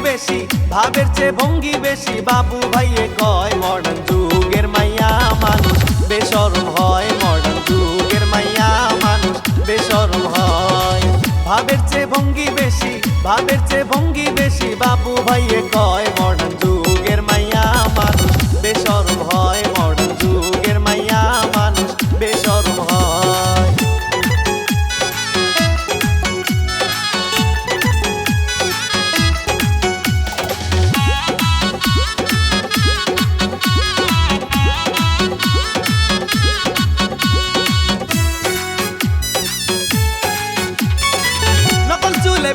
বেশি ভাবের চেয়ে ভঙ্গি বেশি বাবু ভাইয়ে কয় মডার্ন যুগের মাইয়া মানুষ বেশরম হয় মডার্ন যুগের মাইয়া মানুষ বেশরম হয় ভাবের চেয়ে ভঙ্গি বেশি ভাবের চেয়ে ভঙ্গি বেশি বাবু ভাইয়ে কয় মডার্ন যুগের মাইয়া মানুষ বেশরম হয় মডার্ন যুগের মাইয়া মানুষ বেশরম হয়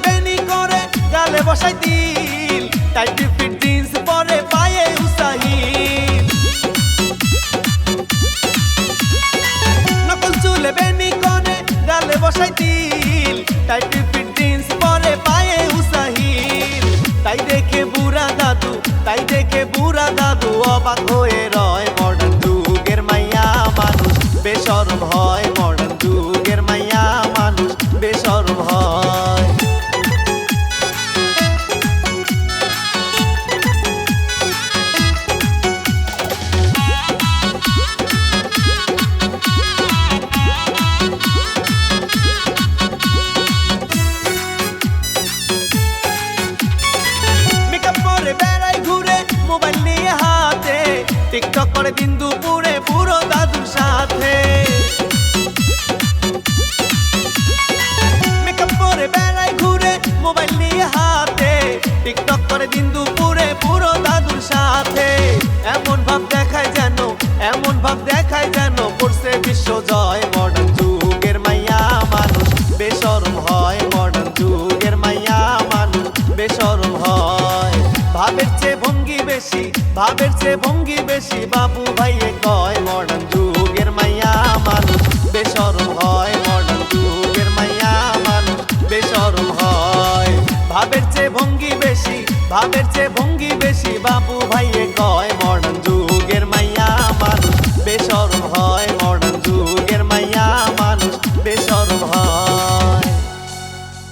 বেনি করে গালে বসাই দিল টাইট ফিট জিন্স পরে পায়ে উসাহিল নকল চুলে বেনি করে গালে বসাই দিল টাইট ফিট জিন্স পরে পায়ে উসাহিল তাই দেখে বুড়া দাদু অবাক হয়ে রয় মডার্ন যুগের মাইয়া মানুষ বেশরম হয় মডার্ন যুগের মাইয়া মানুষ বেশরম হয় বেড়াই ঘুরে মোবাইল নিয়ে হাতে টিকটক করে দিন দুপুরে পুরো দাদুর সাথে মেকআপ করে বেড়াই ঘুরে মোবাইল নিয়ে হাতে টিকটক করে দিন দুপুরে পুরো দাদুর সাথে এমন ভাব দেখায় যেন করছে বিশ্ব জয় মডার্ন যুগের মাইয়া মানুষ বেশরম হয় মডার্ন যুগের মাইয়া মানুষ বেশরম হয় ভাবের চেয়ে ভঙ্গি বেশি বাবু ভাইয়ে কয় মডার্ন যুগের মাইয়া মানুষ বেশরম হয় মডার্ন যুগের মাইয়া মানুষ বেশরম হয় ভাবের চেয়ে ভঙ্গি বেশি বাবু ভাইয়ে কয় মডার্ন